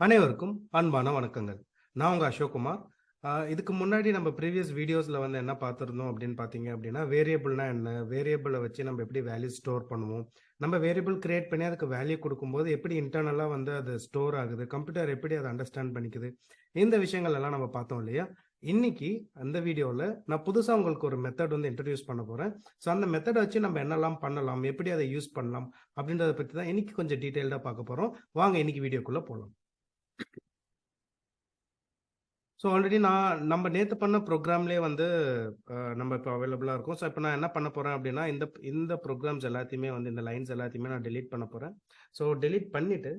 அனைவருக்கும் அன்பான வணக்கங்கள். நான் உங்க அசோக்குமார். இதுக்கு முன்னாடி நம்ம ப்ரீவியஸ் வீடியோஸ்ல வந்து என்ன பார்த்துருந்தோம் அப்படின்னு பார்த்தீங்க அப்படின்னா, வேரியபிள்னா என்ன? வேரியபிள வச்சு நம்ம எப்படி வேல்யூ ஸ்டோர் பண்ணுவோம்? நம்ம வேரியபிள் கிரியேட் பண்ணி அதுக்கு வேல்யூ குடுக்கும்போது எப்படி இன்டர்னலா வந்து அது ஸ்டோர் ஆகுது? கம்ப்யூட்டர் எப்படி அத அண்டர்ஸ்டாண்ட் பண்ணிக்குது? இந்த விஷயங்கள் எல்லாம் நம்ம பார்த்தோம் இல்லையா? இன்னைக்கு அந்த வீடியோல நான் புதுசா உங்களுக்கு ஒரு மெத்தட் வந்து இன்ட்ரோடியூஸ் பண்ண போறேன். ஸோ அந்த மெத்தட வச்சு நம்ம என்னலாம் பண்ணலாம்? எப்படி அத யூஸ் பண்ணலாம்? அப்படின்றத பத்தி தான் இன்னைக்கு கொஞ்சம் டீடைல்டா பார்க்க போறோம். வாங்க இன்னைக்கு வீடியோக்குள்ள போலாம். ஸோ ஆல்ரெடி நம்ம நேத்து பண்ண ப்ரோகிராம்லயே வந்து நம்ம இப்போ அவைலபிளா இருக்கும். ஸோ இப்போ நான் என்ன பண்ண போறேன் அப்படின்னா, இந்த இந்த ப்ரோகிராம்ஸ் எல்லாத்தையுமே வந்து இந்த லைன்ஸ் எல்லாத்தையுமே நான் டெலீட் பண்ண போறேன். ஸோ டெலீட் பண்ணிட்டு,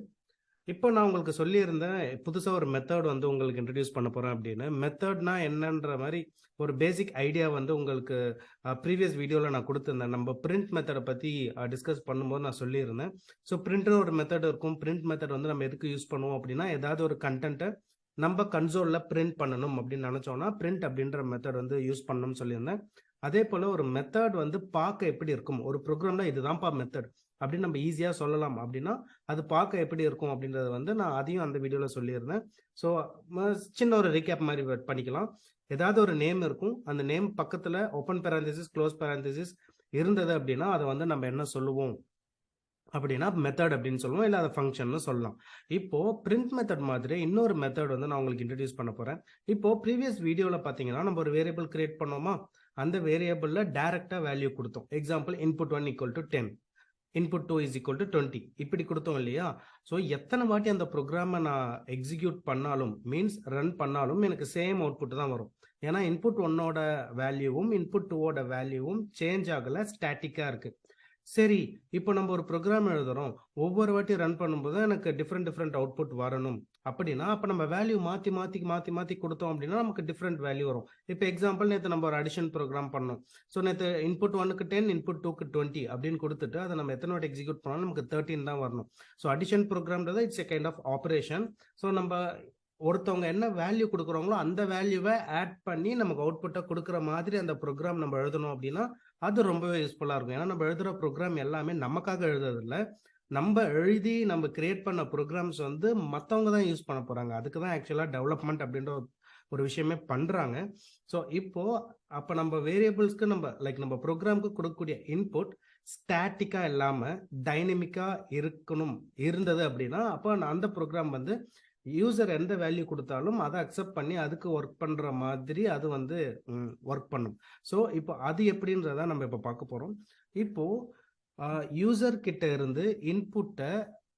இப்போ நான் உங்களுக்கு சொல்லியிருந்தேன், புதுசா ஒரு மெத்தட் வந்து உங்களுக்கு இன்ட்ரோடியூஸ் பண்ண போறேன் அப்படின்னு. மெத்தட்னா என்னன்ற மாரி ஒரு பேசிக் ஐடியா வந்து உங்களுக்கு ப்ரீவியஸ் வீடியோல நான் குடுத்திருந்தேன். நம்ம பிரிண்ட் மெத்தட பத்தி டிஸ்கஸ் பண்ணும்போது நான் சொல்லியிருந்தேன். ஸோ பிரிண்ட்னு ஒரு மெத்தட் இருக்கும். பிரிண்ட் மெத்தட் வந்து நம்ம எதுக்கு யூஸ் பண்ணுவோம் அப்படின்னா, ஏதாவது ஒரு கன்டென்ட்ட நம்ம கன்சோல்ல பிரிண்ட் பண்ணணும் அப்படின்னு நினைச்சோம்னா, பிரிண்ட் அப்படின்ற மெத்தட் வந்து யூஸ் பண்ணணும்னு சொல்லியிருந்தேன். அதே போல ஒரு மெத்தட் வந்து பார்க்க எப்படி இருக்கும்? ஒரு ப்ரோகிராம்ல இதுதான்ப்பா மெத்தட் அப்படின்னு நம்ம ஈஸியா சொல்லலாம் அப்படின்னா, அது பார்க்க எப்படி இருக்கும் அப்படின்றத வந்து நான் அதையும் அந்த வீடியோல சொல்லியிருந்தேன். ஸோ சின்ன ஒரு ரீகேப் மாதிரி பண்ணிக்கலாம். ஏதாவது ஒரு நேம் இருக்கும். அந்த நேம் பக்கத்துல ஓப்பன் பேரான்தீசிஸ், க்ளோஸ் பேரான்தீசிஸ் இருந்தது அப்படின்னா, அதை வந்து நம்ம என்ன சொல்லுவோம் அப்படின்னா மெத்தட் அப்படின்னு சொல்லுவோம், இல்லை அதை ஃபங்க்ஷன் சொல்லலாம். இப்போ பிரிண்ட் மெத்தட் மாதிரி இன்னொரு மெத்தட் வந்து நான் உங்களுக்கு இன்ட்ரடியூஸ் பண்ண போறேன். இப்போ ப்ரீவியஸ் வீடியோல பாத்தீங்கன்னா நம்ம ஒரு வேரியபிள் கிரியேட் பண்ணோமா, அந்த வேரியபிள்ல டைரக்டா வேல்யூ கொடுத்தோம். Example input 1 equal to 10, input 2 is equal to 20 இப்படி கொடுத்தோம் இல்லையா? ஸோ எத்தனை வாட்டி அந்த ப்ரோக்ராமை நான் எக்ஸிக்யூட் பண்ணாலும், மீன்ஸ் ரன் பண்ணாலும் எனக்கு சேம் அவுட்புட் தான் வரும். ஏன்னா இன்புட் 1ஓட வேல்யூவும் இன்புட் 2ஓட வேல்யூவும் சேஞ்ச் ஆகல, ஸ்டாட்டிக்கா இருக்கு. சரி, இப்போ நம்ம ஒரு ப்ரோக்ராம் எழுதுறோம். ஒவ்வொரு வாட்டி ரன் பண்ணும்போது எனக்கு டிஃப்ரெண்ட் அவுட்புட் வரணும் அப்படின்னா, அப்ப நம்ம வேல்யூ மாத்தி கொடுத்தோம் அப்படின்னா நமக்கு டிஃப்ரெண்ட் வேல்யூ வரும். இப்போ எக்ஸாம்பிள் நேத்து நம்ம ஒரு அடிஷன் ப்ரோக்ராம் பண்ணோம். ஸோ நேத்து இன்புட் 1க்கு 10, இன்புட் 2க்கு 20 அப்படின்னு கொடுத்துட்டு அதை நம்ம எத்தனை வாட்டி எக்ஸிக்யூட் பண்ணாலும் நமக்கு 13 தான் வரணும். ஸோ அடிஷன் ப்ரோக்ராம்ன்றது it's a kind of operation. So நம்ம ஒருத்தவங்க என்ன வேல்யூ கொடுக்குறாங்களோ அந்த வேல்யூவை ஆட் பண்ணி நமக்கு அவுட்புட்டை கொடுக்குற மாதிரி அந்த ப்ரோக்ராம் நம்ம எழுதணும் அப்படின்னா அது ரொம்பவே யூஸ்ஃபுல்லா இருக்கும். ஏன்னா நம்ம எழுதுற ப்ரோக்ராம் எல்லாமே நமக்காக எழுதுறது இல்ல. நம்ம எழுதி நம்ம கிரியேட் பண்ண ப்ரோக்ராம்ஸ் வந்து மத்தவங்க தான் யூஸ் பண்ண போறாங்க. அதுக்கு தான் ஆக்சுவலா டெவலப்மெண்ட் அப்படின்ற ஒரு விஷயமே பண்றாங்க. ஸோ இப்போ அப்ப நம்ம வேரியபிள்ஸ்க்கு நம்ம ப்ரோக்ராம்க்கு கொடுக்கக்கூடிய இன்புட் ஸ்டாட்டிக்கா இல்லாம டைனமிக்கா இருந்தது அப்படின்னா அப்ப அந்த ப்ரோக்ராம் வந்து யூசர் எந்த வேல்யூ கொடுத்தாலும் அதை அக்செப்ட் பண்ணி அதுக்கு ஒர்க் பண்ற மாதிரி அது வந்து ஒர்க் பண்ணும். ஸோ இப்போ அது எப்படின்றத நம்ம இப்போ பார்க்க போறோம். இப்போ யூசர் கிட்ட இருந்து இன்புட்டை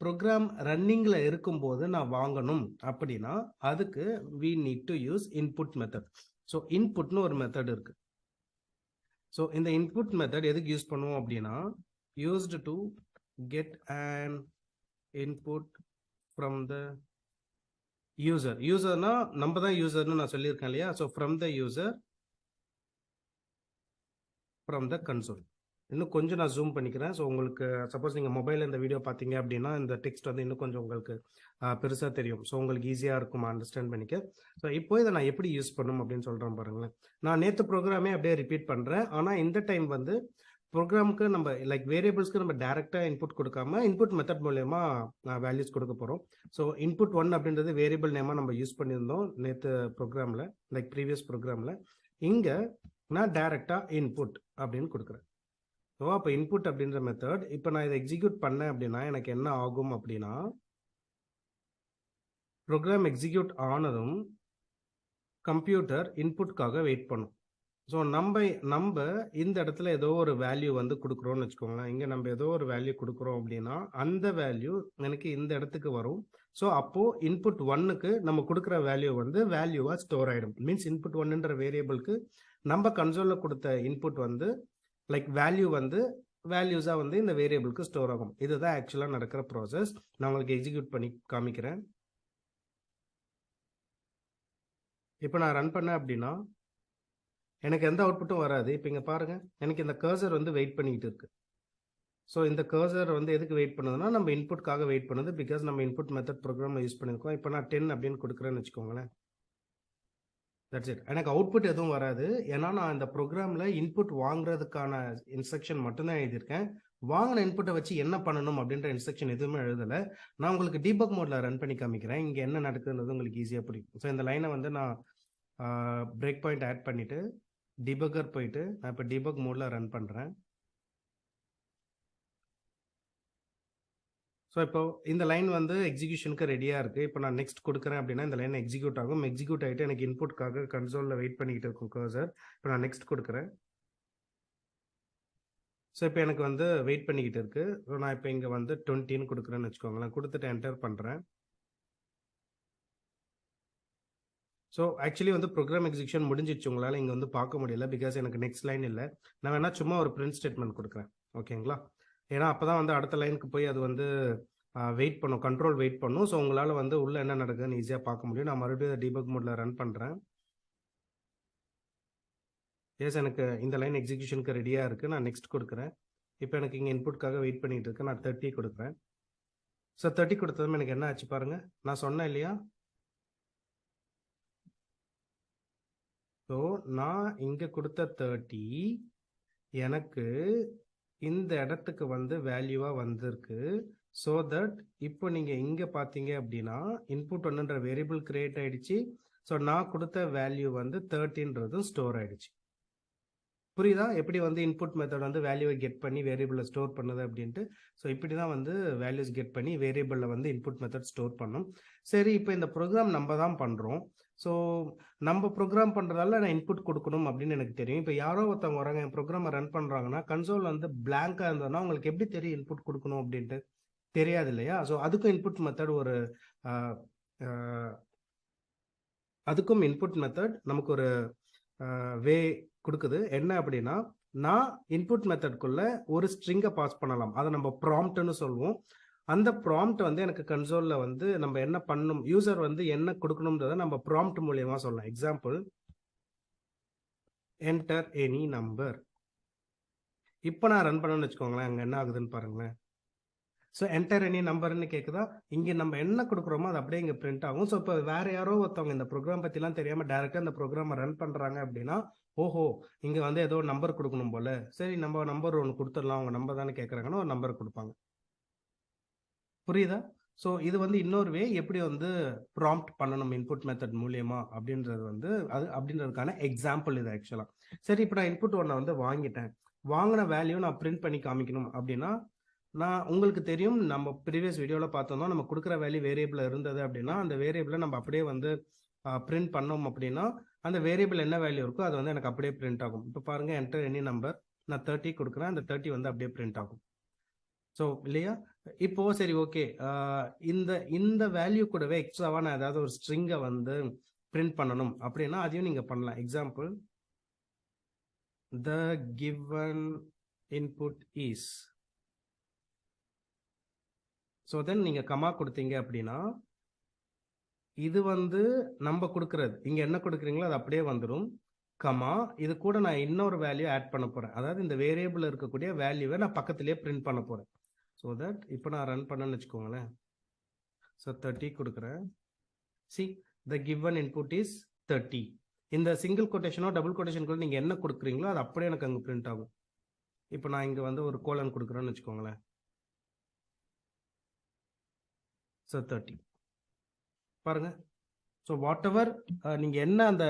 ப்ரோக்ராம் ரன்னிங்ல இருக்கும்போது நான் வாங்கணும் அப்படின்னா அதுக்கு we need to use input method. So இன்புட்னு ஒரு மெத்தட் இருக்கு. ஸோ இந்த இன்புட் மெத்தட் எதுக்கு யூஸ் பண்ணுவோம் அப்படின்னா, used to get an input from the யூசர்னா நம்ம தான் யூசர்னு நான் சொல்லியிருக்கேன் இல்லையா? So from the user from the console. இன்னும் கொஞ்சம் நான் ஜூம் பண்ணிக்கிறேன். ஸோ உங்களுக்கு சப்போஸ் நீங்கள் மொபைலில் இந்த வீடியோ பார்த்தீங்க அப்படின்னா இந்த டெக்ஸ்ட் வந்து இன்னும் கொஞ்சம் உங்களுக்கு பெருசாக தெரியும். ஸோ உங்களுக்கு ஈஸியாக இருக்கும் அண்டர்ஸ்டாண்ட் பண்ணிக்க. ஸோ இப்போ இதை நான் எப்படி யூஸ் பண்ணணும் அப்படின்னு சொல்கிறேன் பாருங்களேன். நான் நேற்று ப்ரோக்ராமே அப்படியே ரிப்பீட் பண்ணுறேன். ஆனால் இந்த டைம் வந்து ப்ரோக்ராமுக்கு நம்ம வேரியபிள்ஸ்க்கு நம்ம டைரெக்டாக இன்புட் கொடுக்காம இன்புட் மெத்தட் மூலயமா வேல்யூஸ் கொடுக்க போகிறோம். ஸோ இன்புட் 1 அப்படின்றது வேரியபிள் நேமாக நம்ம யூஸ் பண்ணியிருந்தோம் நேற்று ப்ரோக்ராமில், ப்ரீவியஸ் ப்ரோக்ராமில். இங்கே நான் டைரெக்டாக இன்புட் அப்படின்னு கொடுக்குறேன். ஸோ அப்போ இன்புட் அப்படின்ற மெத்தட் இப்போ நான் இதை எக்ஸிக்யூட் பண்ணேன் அப்படின்னா எனக்கு என்ன ஆகும் அப்படின்னா, ப்ரோக்ராம் எக்ஸிக்யூட் ஆனதும் கம்ப்யூட்டர் இன்புட்காக வெயிட் பண்ணும். ஸோ நம்ம இந்த இடத்துல ஏதோ ஒரு வேல்யூ வந்து கொடுக்குறோம்னு வச்சுக்கோங்களேன். இங்கே நம்ம ஏதோ ஒரு வேல்யூ கொடுக்குறோம் அப்படின்னா அந்த வேல்யூ எனக்கு இந்த இடத்துக்கு வரும். ஸோ அப்போ இன்புட் 1க்கு நம்ம கொடுக்குற வேல்யூ வந்து வேல்யூவாக ஸ்டோர் ஆகிடும். மீன்ஸ் இன்புட் 1ன்ற வேரியபிளுக்கு நம்ம கன்சோலில் கொடுத்த இன்புட் வந்து வேல்யூ வந்து வேல்யூஸாக வந்து இந்த வேரியபிளுக்கு ஸ்டோர் ஆகும். இதுதான் ஆக்சுவலாக நடக்கிற ப்ராசஸ். நான் உங்களுக்கு எக்ஸிக்யூட் பண்ணி காமிக்கிறேன். இப்போ நான் ரன் பண்ணேன் அப்படின்னா எனக்கு எந்த அவுட்புட்டும் வராது. இப்போ இங்கே பாருங்க, எனக்கு இந்த கர்சர் வந்து வெயிட் பண்ணிக்கிட்டு இருக்கு. ஸோ இந்த கர்சர் வந்து எதுக்கு வெயிட் பண்ணுதுன்னா நம்ம இன்புட்காக வெயிட் பண்ணுது. பிகாஸ் நம்ம இன்புட் மெத்தட் ப்ரோக்ராமில் யூஸ் பண்ணியிருக்கோம். இப்போ நான் 10 அப்படின்னு கொடுக்குறேன்னு வச்சுக்கோங்களேன். That's it. எனக்கு அவுட்புட் எதுவும் வராது. ஏன்னா நான் இந்த ப்ரோக்ராமில் இன்புட் வாங்குறதுக்கான இன்ஸ்ட்ரக்ஷன் மட்டும்தான் எழுதியிருக்கேன். வாங்கின இன்புட்டை வச்சு என்ன பண்ணணும் அப்படின்ற இன்ஸ்ட்ரக்ஷன் எதுவுமே எழுதலை. நான் உங்களுக்கு டீபக் மோட்ல ரன் பண்ணி காமிக்கிறேன். இங்கே என்ன நடக்குதுன்றது உங்களுக்கு ஈஸியாக புரியும். ஸோ இந்த லைனை வந்து நான் பிரேக் பாயிண்ட் ஆட் பண்ணிவிட்டு டிபக்கர் போயிட்டு நான் இப்போ டிபக் மோடில் ரன் பண்ணுறேன். ஸோ இப்போ இந்த லைன் வந்து எக்ஸிக்யூஷனுக்கு ரெடியாக இருக்குது. இப்போ நான் நெக்ஸ்ட் கொடுக்குறேன் அப்படின்னா இந்த லைன் எக்ஸிக்யூட் ஆகும். எக்ஸிக்யூட் ஆகிட்டு எனக்கு இன்புட்காக கன்சோலில் வெயிட் பண்ணிக்கிட்டு இருக்கும் கர்சர். இப்போ நான் நெக்ஸ்ட் கொடுக்குறேன். ஸோ இப்போ எனக்கு வந்து வெயிட் பண்ணிக்கிட்டு இருக்குது. ஸோ நான் இப்போ இங்கே வந்து 20ன்னு கொடுக்குறேன்னு வச்சுக்கோங்களேன். கொடுத்துட்டு என்டர் பண்ணுறேன். ஸோ ஆக்சுவலி வந்து ப்ரோக்ராம் எக்ஸிக்யூஷன் முடிஞ்சிச்சு. உங்களால் இங்கே வந்து பார்க்க முடியல, பிகாஸ் எனக்கு நெக்ஸ்ட் லைன் இல்லை. நான் வேணால் சும்மா ஒரு பிரிண்ட் ஸ்டேட்மெண்ட் கொடுக்குறேன், ஓகேங்களா? ஏன்னா அப்போ தான் வந்து அடுத்த லைனுக்கு போய் அது வந்து வெயிட் பண்ணும், கண்ட்ரோல் வெயிட் பண்ணும். ஸோ உங்களால் வந்து உள்ளே என்ன நடக்குதுன்னு ஈஸியாக பார்க்க முடியும். நான் மறுபடியும் டீபக் மோடில் ரன் பண்ணுறேன். எஸ், எனக்கு இந்த லைன் எக்ஸிக்யூஷனுக்கு ரெடியாக இருக்குது. நான் நெக்ஸ்ட் கொடுக்குறேன். இப்போ எனக்கு இங்கே இன்புட்காக வெயிட் பண்ணிகிட்டு இருக்கேன். நான் 30 கொடுக்குறேன். ஸோ 30 கொடுத்ததும் எனக்கு என்ன ஆச்சு பாருங்கள். நான் சொன்னேன் இல்லையா, ஸோ நான் இங்கே கொடுத்த 30 எனக்கு இந்த இடத்துக்கு வந்து வேல்யூவாக வந்திருக்கு. ஸோ தட் இப்போ நீங்கள் இங்கே பார்த்தீங்க அப்படின்னா இன்புட் ஒன்றுன்ற வேரியபிள் கிரியேட் ஆகிடுச்சு. ஸோ நான் கொடுத்த வேல்யூ வந்து 30ன்றதும் ஸ்டோர் ஆகிடுச்சு. புரியுதா எப்படி வந்து இன்புட் மெத்தட் வந்து வேல்யூவை கெட் பண்ணி வேரியபிளில் ஸ்டோர் பண்ணுது அப்படின்ட்டு? ஸோ இப்படி தான் வந்து வேல்யூஸ் கெட் பண்ணி வேரியபிளில் வந்து இன்புட் மெத்தட் ஸ்டோர் பண்ணும். சரி, இப்போ இந்த ப்ரோக்ராம் நம்ம தான் பண்ணுறோம். ஸோ நம்ம ப்ரோக்ராம் பண்ணுறதால நான் இன்புட் கொடுக்கணும் அப்படின்னு எனக்கு தெரியும். இப்போ யாரோ ஒருத்தவங்க வராங்க, என் ப்ரோக்ராமை ரன் பண்ணுறாங்கன்னா கன்சோல் வந்து பிளாங்காக இருந்ததுன்னா உங்களுக்கு எப்படி தெரியும் இன்புட் கொடுக்கணும் அப்படின்ட்டு? தெரியாது இல்லையா? ஸோ அதுக்கும் இன்புட் மெத்தட் ஒரு அதுக்கும் இன்புட் மெத்தட் நமக்கு ஒரு வே கொடுக்குது. என்ன அப்படின்னா, நான் இன்புட் மெத்தட்குள்ள ஒரு ஸ்ட்ரிங்கை பாஸ் பண்ணலாம். அதை நம்ம ப்ராம்ப்ட்னு சொல்லுவோம். அந்த ப்ராம்ப்ட் வந்து எனக்கு கன்சோலில் வந்து நம்ம என்ன பண்ணணும், யூசர் வந்து என்ன கொடுக்கணுன்றதை நம்ம ப்ராம்ப்ட் மூலியமாக சொல்லலாம். Example, enter any number. இப்போ நான் ரன் பண்ணணும்னு வச்சுக்கோங்களேன், அங்கே என்ன ஆகுதுன்னு பாருங்களேன். ஸோ என்டர் எனி நம்பர்னு கேட்குதா? இங்கே நம்ம என்ன கொடுக்குறோமோ அது அப்படியே இங்கே பிரிண்ட் ஆகும். ஸோ இப்போ வேற யாரோ ஒருத்தவங்க இந்த ப்ரோக்ராம் பற்றிலாம் தெரியாமல் டேரெக்டாக இந்த ப்ரோக்ராமை ரன் பண்ணுறாங்க அப்படின்னா, ஓஹோ இங்கே வந்து ஏதோ நம்பர் கொடுக்கணும் போல, சரி நம்ம நம்பர் ஒன்று கொடுத்துடலாம், அவங்க நம்பர் தானே கேட்குறாங்கன்னா ஒரு நம்பர் கொடுப்பாங்க. புரியுதா? ஸோ இது வந்து இன்னொரு வே எப்படி வந்து ப்ராம்ப்ட் பண்ணணும் இன்புட் மெத்தட் மூலியமா அப்படின்றது வந்து அது அப்படின்றதுக்கான எக்ஸாம்பிள் இது ஆக்சுவலாக. சரி, இப்போ நான் இன்புட் ஒன்றை வந்து வாங்கிட்டேன். வாங்கின வேல்யூ நான் பிரிண்ட் பண்ணி காமிக்கணும் அப்படின்னா, நான் உங்களுக்கு தெரியும், நம்ம ப்ரீவியஸ் வீடியோவில் பார்த்தோம்னா நம்ம கொடுக்குற வேல்யூ வேரியபிள் இருந்தது அப்படின்னா அந்த வேரியபிளை நம்ம அப்படியே வந்து பிரிண்ட் பண்ணோம் அப்படின்னா அந்த வேரியபிள் என்ன வேல்யூ இருக்கோ அது வந்து எனக்கு அப்படியே பிரிண்ட் ஆகும். இப்போ பாருங்கள், என்டர் எனி நம்பர், நான் 30 கொடுக்குறேன், அந்த 30 வந்து அப்படியே பிரிண்ட் ஆகும். ஸோ இல்லையா? இப்போ சரி, ஓகே, இந்த வேல்யூ கூடவே எக்ஸ்ட்ராவாக நான் ஏதாவது ஒரு ஸ்ட்ரிங்கை வந்து பிரிண்ட் பண்ணணும் அப்படின்னா அதையும் நீங்கள் பண்ணலாம். Example, the given input is. So then நீங்கள் கமா கொடுத்தீங்க அப்படின்னா இது வந்து நம்ம கொடுக்குறது, இங்கே என்ன கொடுக்குறீங்களோ அது அப்படியே வந்துடும். கமா இது கூட நான் இன்னொரு வேல்யூ ஆட் பண்ண போகிறேன். அதாவது இந்த வேரியபிள் இருக்கக்கூடிய வேல்யூவை நான் பக்கத்துலேயே பிரிண்ட் பண்ண போகிறேன். ஸோ தட் இப்போ நான் ரன் பண்ணேன்னு வச்சுக்கோங்களேன். ஸோ 30 கொடுக்குறேன். C, the given input is 30. இந்த சிங்கிள் கொட்டேஷனோ டபுள் கொட்டேஷனுக்குள்ள நீங்கள் என்ன கொடுக்குறீங்களோ அது அப்படியே எனக்கு அங்கே பிரிண்ட் ஆகும். இப்போ நான் இங்கே வந்து ஒரு கோலன் கொடுக்குறேன்னு வச்சுக்கோங்களேன். ஸோ 30 பாருங்க. ஸோ வாட் எவர் நீங்கள் என்ன அந்த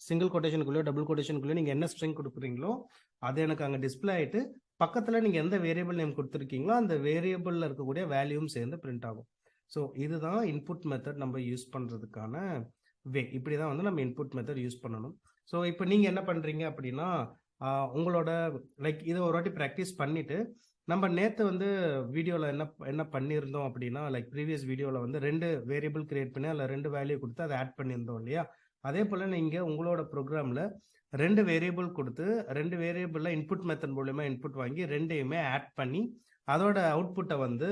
சிங்கிள் கொட்டேஷனுக்குள்ளேயோ டபுள் கொட்டேஷனுக்குள்ளேயோ நீங்கள் என்ன ஸ்ட்ரிங் கொடுக்குறீங்களோ அது எனக்கு அங்கே டிஸ்பிளே ஆகிட்டு பக்கத்தில் நீங்கள் எந்த வேரியபிள் நேம் கொடுத்துருக்கீங்களோ அந்த வேரியபிளில் இருக்கக்கூடிய வேல்யூவும் சேர்ந்து பிரிண்ட் ஆகும். ஸோ இதுதான் இன்புட் மெத்தட் நம்ம யூஸ் பண்ணுறதுக்கான வே. இப்படி தான் வந்து நம்ம இன்புட் மெத்தட் யூஸ் பண்ணணும். ஸோ இப்போ நீங்கள் என்ன பண்ணுறீங்க அப்படின்னா உங்களோட லைக் இதை ஒரு வாட்டி ப்ராக்டிஸ் பண்ணிவிட்டு நம்ம நேற்று வந்து வீடியோவில் என்ன பண்ணியிருந்தோம் அப்படின்னா, லைக் ப்ரீவியஸ் வீடியோவில் வந்து 2 வேரியபிள் கிரியேட் பண்ணி அதில் 2 வேல்யூ கொடுத்து அதை ஆட் பண்ணியிருந்தோம் இல்லையா? அதே போல் நீங்கள் உங்களோட ப்ரோக்ராமில் 2 வேரியபிள் கொடுத்து 2 வேரியபிளில் இன்புட் மெத்தட் மூலயமா இன்புட் வாங்கி 2யுமே ஆட் பண்ணி அதோட அவுட்புட்டை வந்து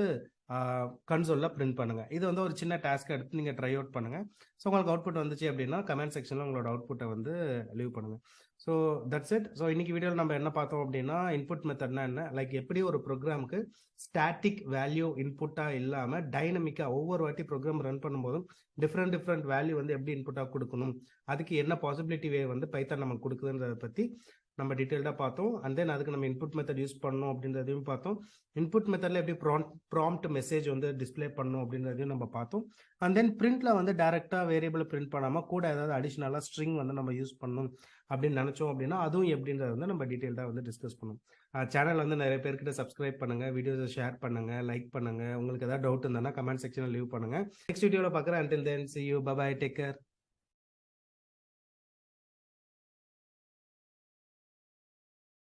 கன்சோலில் பிரிண்ட் பண்ணுங்கள். இது வந்து ஒரு சின்ன டாஸ்க் எடுத்து நீங்கள் ட்ரை அவுட் பண்ணுங்கள். ஸோ உங்களுக்கு அவுட்புட் வந்துச்சு அப்படின்னா கமெண்ட் செக்ஷனில் உங்களோட அவுட்புட்டை வந்து லீவ் பண்ணுங்கள். So that's it. ஸோ இன்னைக்கு வீடியோவில் நம்ம என்ன பார்த்தோம் அப்படின்னா, இன்புட் மெத்தட்னா என்ன, லைக் எப்படி ஒரு ப்ரோக்ராமுக்கு ஸ்டாட்டிக் வேல்யூ இன்புட்டாக இல்லாமல் டைனமிக்காக ஒவ்வொரு வாட்டி ப்ரோக்ராம் ரன் பண்ணும்போதும் டிஃப்ரெண்ட் வேல்யூ வந்து எப்படி இன்புட்டாக கொடுக்கணும், அதுக்கு என்ன பாசிபிலிட்டி வே வந்து பைத்தான் நமக்கு கொடுக்குதுன்றதை பற்றி நம்ம டீட்டெயில்டாக பார்த்தோம். அண்ட் தென் அதுக்கு நம்ம இன்புட் மெத்தட் யூஸ் பண்ணணும் அப்படின்றதையும் பார்த்தோம். இன்புட் மெத்தடில் எப்படி ப்ராம்ப்ட் மெசேஜ் வந்து டிஸ்பிளே பண்ணணும் அப்படின்றதையும் நம்ம பார்த்தோம். அண்ட் தென் பிரிண்ட்ல வந்து டேரெக்டாக வேரியபிள் பிரிண்ட் பண்ணாமல் கூட ஏதாவது அடிஷ்னலாக ஸ்ட்ரிங் வந்து நம்ம யூஸ் பண்ணணும் அப்படின்னு நினச்சோம் அப்படின்னா அதுவும் எப்படின்றத வந்து நம்ம டீட்டெயில்டாக வந்து டிஸ்கஸ் பண்ணோம். சேனல் வந்து நிறைய பேர்கிட்ட சப்ஸ்கிரைப் பண்ணுங்கள், வீடியோஸை ஷேர் பண்ணுங்கள், லைக் பண்ணுங்கள். உங்களுக்கு ஏதாவது டவுட் இருந்ததுன்னா கமெண்ட் செக்ஷனில் லீவ் பண்ணுங்கள். நெக்ஸ்ட் வீடியோவில் பார்க்குறேன். until then see you, bye bye, take care.